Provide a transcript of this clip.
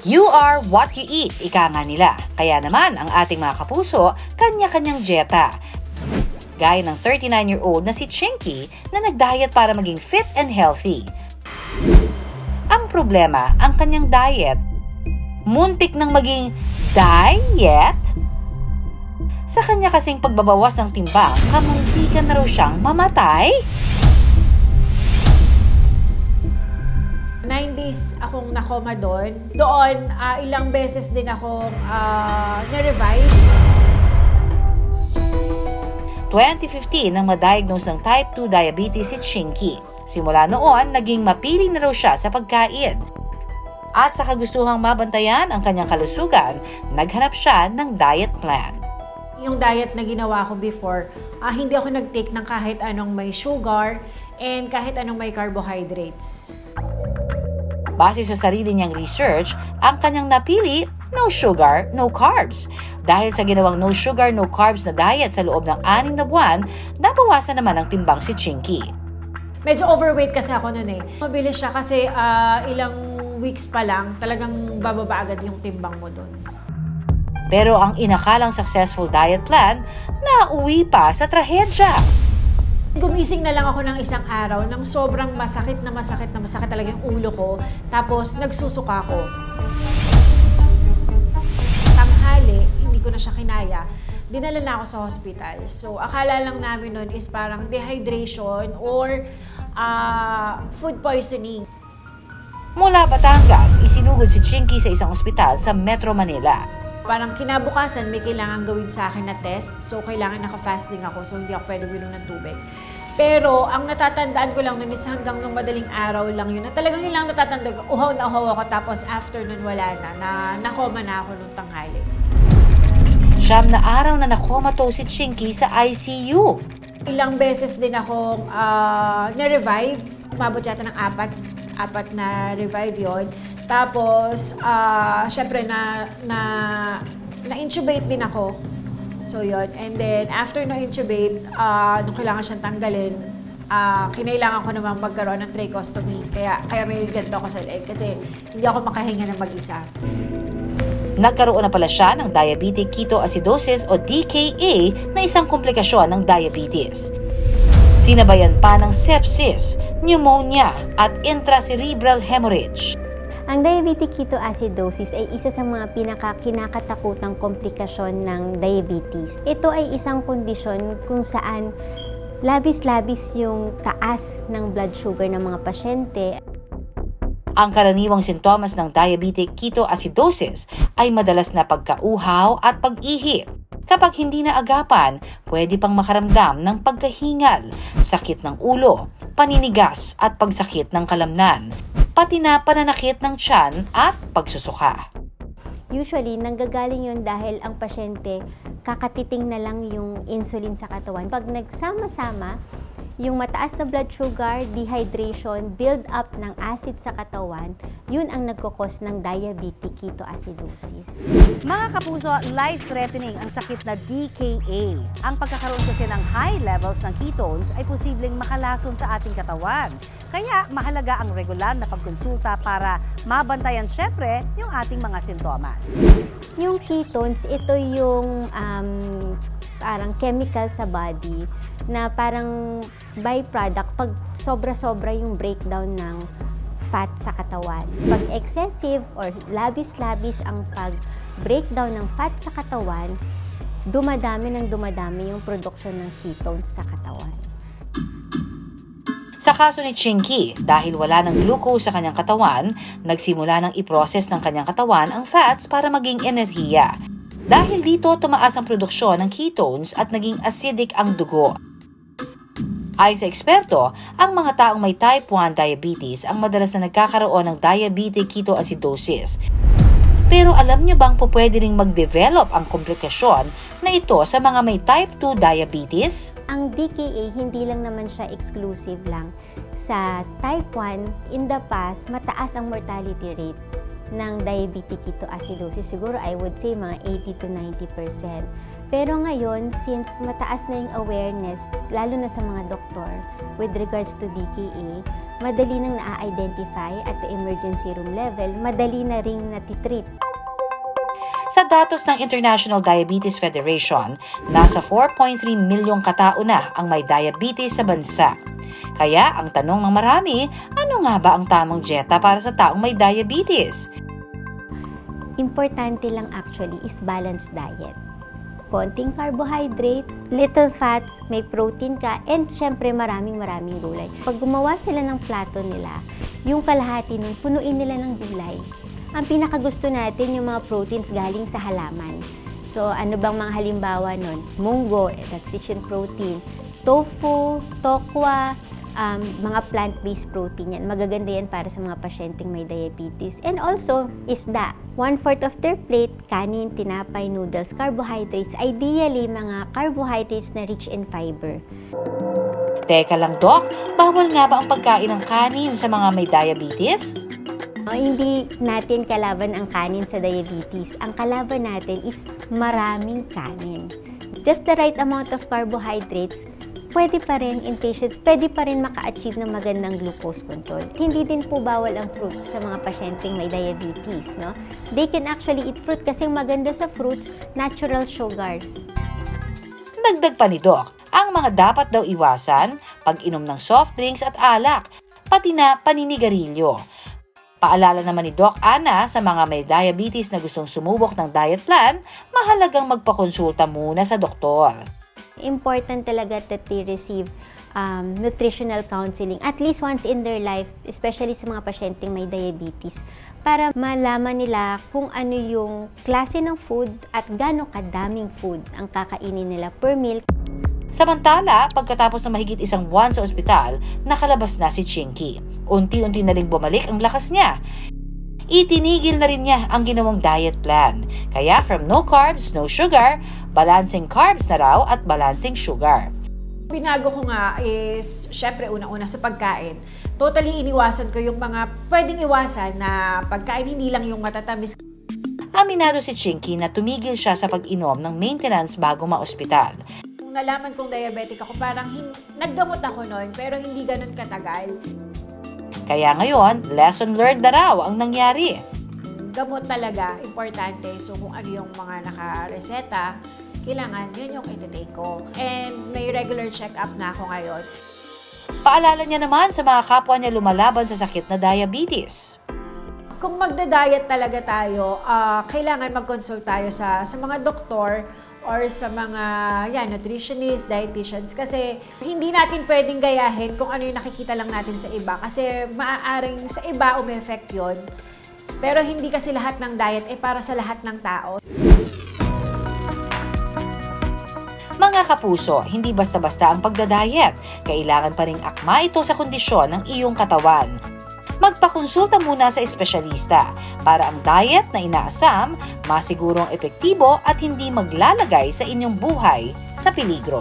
You are what you eat, ika nga nila. Kaya naman ang ating mga kapuso, kanya-kanyang dieta. Gaya ng 39-year-old na si Chinky na nag-diet para maging fit and healthy. Ang problema, ang kanyang diet, muntik nang maging diet. Sa kanya kasing pagbabawas ng timbang, kamuntikan na raw siyang mamatay. 9 days akong nakoma doon. Doon, ilang beses din akong na-revive. 2015 nang ma-diagnose ng type 2 diabetes si Chinky. Simula noon, naging mapili na raw siya sa pagkain. At sa kagustuhang mabantayan ang kanyang kalusugan, naghanap siya ng diet plan. Yung diet na ginawa ko before, hindi ako nag-take ng kahit anong may sugar and kahit anong may carbohydrates. Base sa sarili niyang research, ang kanyang napili, no sugar, no carbs. Dahil sa ginawang no sugar, no carbs na diet sa loob ng 6 na buwan, nabawasan naman ang timbang si Chinky. Medyo overweight kasi ako noon eh. Mabilis siya kasi ilang weeks pa lang, talagang bababa agad yung timbang mo doon. Pero ang inakalang successful diet plan, nauwi pa sa trahedya. Gumising na lang ako ng isang araw nang sobrang masakit talaga yung ulo ko. Tapos nagsusuka ko. Tanghali, hindi ko na siya kinaya. Dinala na ako sa hospital. So akala lang namin nun is parang dehydration or food poisoning. Mula Batangas, isinugod si Chinky sa isang ospital sa Metro Manila. Parang kinabukasan may kailangan gawin sa akin na test. So kailangan naka-fasting ako so hindi ako pwede uminom ng tubig. Pero ang natatandaan ko lang nun is hanggang nung madaling araw lang yun. Na talagang yun lang natatandaan ko. Uhaw na uhaw ako tapos after nun wala na. Nakoma na ako nung tanghali. 9 na araw na nakomatose si Chinky sa ICU. Ilang beses din akong na-revive. Umabot yata ng apat na revive yon. Tapos, syempre na-intubate din ako. So, yun. And then, after na-intubate, nung kailangan siyang tanggalin, kinailangan ko naman magkaroon ng tracheostomy. Kaya may ganito ako sa leg kasi hindi ako makahinga ng mag-isa. Nagkaroon na pala siya ng diabetic ketoacidosis o DKA na isang komplikasyon ng diabetes. Sinabayan pa ng sepsis, pneumonia at intracerebral hemorrhage. Ang diabetic ketoacidosis ay isa sa mga kinakatakutang komplikasyon ng diabetes. Ito ay isang kondisyon kung saan labis-labis yung taas ng blood sugar ng mga pasyente. Ang karaniwang sintomas ng diabetic ketoacidosis ay madalas na pagkauhaw at pag-ihi. Kapag hindi naagapan, pwede pang makaramdam ng pagkahingal, sakit ng ulo, paninigas at pagsakit ng kalamnan, pati na pananakit ng tiyan at pagsusuka. Usually, nanggagaling yun dahil ang pasyente kakatiting na lang yung insulin sa katawan. Pag nagsama-sama, yung mataas na blood sugar, dehydration, build up ng acid sa katawan, yun ang nagkukos ng diabetic ketoacidosis. Mga kapuso, life-threatening ang sakit na DKA. Ang pagkakaroon kasi ng high levels ng ketones ay posibleng makalason sa ating katawan. Kaya mahalaga ang regular na pagkonsulta para mabantayan syempre yung ating mga sintomas. Yung ketones, ito yung parang chemical sa body na parang byproduct pag sobra-sobra yung breakdown ng fat sa katawan. Pag excessive or labis-labis ang pag-breakdown ng fat sa katawan, dumadami yung production ng ketones sa katawan. Sa kaso ni Chinky, dahil wala ng glucose sa kanyang katawan, nagsimula ng i-process ng kanyang katawan ang fats para maging enerhiya. Dahil dito, tumaas ang produksyon ng ketones at naging acidic ang dugo. Ayon sa eksperto, ang mga taong may type 1 diabetes ang madalas na nagkakaroon ng diabetic ketoacidosis. Pero alam niyo bang pwede ring mag-develop ang komplikasyon na ito sa mga may type 2 diabetes? Ang DKA, hindi lang naman siya exclusive lang sa type 1. In the past, mataas ang mortality rate ng diabetic ketoacidosis. Siguro I would say mga 80 to 90%. Pero ngayon, since mataas na yung awareness, lalo na sa mga doktor, with regards to DKA, madali nang na-identify at the emergency room level, madali na ring natitreat. Sa datos ng International Diabetes Federation, nasa 4.3 milyong katao na ang may diabetes sa bansa. Kaya ang tanong ng marami, ano nga ba ang tamang dieta para sa taong may diabetes? Importante lang actually is balanced diet. Konting carbohydrates, little fats, may protein ka, and syempre maraming gulay. Pag gumawa sila ng plato nila, yung kalahati nun, punuin nila ng gulay. Ang pinakagusto natin yung mga proteins galing sa halaman. So ano bang mga halimbawa nun? Munggo, that's rich in protein. Tofu, tokwa, mga plant-based protein yan. Magaganda yan para sa mga pasyenteng may diabetes. And also, isda. 1/4 of their plate, kanin, tinapay, noodles, carbohydrates. Ideally, mga carbohydrates na rich in fiber. Teka lang, Doc, bawal nga ba ang pagkain ng kanin sa mga may diabetes? Hindi natin kalaban ang kanin sa diabetes. Ang kalaban natin is maraming kanin. Just the right amount of carbohydrates, pwede pa rin in patients, pwede pa rin maka-achieve ng magandang glucose control. Hindi din po bawal ang fruit sa mga pasyenteng may diabetes, no? They can actually eat fruit kasi maganda sa fruits, natural sugars. Dagdag pa ni Doc, ang mga dapat daw iwasan, pag-inom ng soft drinks at alak, pati na paninigarilyo. Paalala naman ni Doc Ana sa mga may diabetes na gustong sumubok ng diet plan, mahalagang magpakonsulta muna sa doktor. Important talaga that they receive nutritional counseling at least once in their life, especially sa mga pasyenteng may diabetes, para malaman nila kung ano yung klase ng food at gaano kadaming food ang kakainin nila per meal. Samantala, pagkatapos ng mahigit isang buwan sa ospital, nakalabas na si Chinky. Unti-unti na ring bumalik ang lakas niya. Itinigil na rin niya ang ginawang diet plan. Kaya from no carbs, no sugar, balancing carbs na raw at balancing sugar. Binago ko nga is, syempre una-una sa pagkain. Totally iniwasan ko yung mga pwedeng iwasan na pagkain, hindi lang yung matatamis. Aminado si Chinky na tumigil siya sa pag-inom ng maintenance bago ma-ospital. Nalaman kong diabetic ako, parang naggamot ako noon, pero hindi ganun katagal. Kaya ngayon, lesson learned na raw ang nangyari. Gamot talaga, importante. So kung ano yung mga nakareseta, kailangan yun yung iti-take ko. And may regular check-up na ako ngayon. Paalala niya naman sa mga kapwa niya lumalaban sa sakit na diabetes. Kung magda-diet talaga tayo, kailangan mag-consult tayo sa mga doktor or sa mga nutritionists, dietitians, kasi hindi natin pwedeng gayahin kung ano yung nakikita lang natin sa iba, kasi maaaring sa iba umi-effect yun, pero hindi kasi lahat ng diet para sa lahat ng tao. Mga kapuso, hindi basta-basta ang pagda-diet. Kailangan pa ring akma ito sa kondisyon ng iyong katawan. Magpakonsulta muna sa espesyalista para ang diet na inaasam masigurong epektibo at hindi maglalagay sa inyong buhay sa peligro.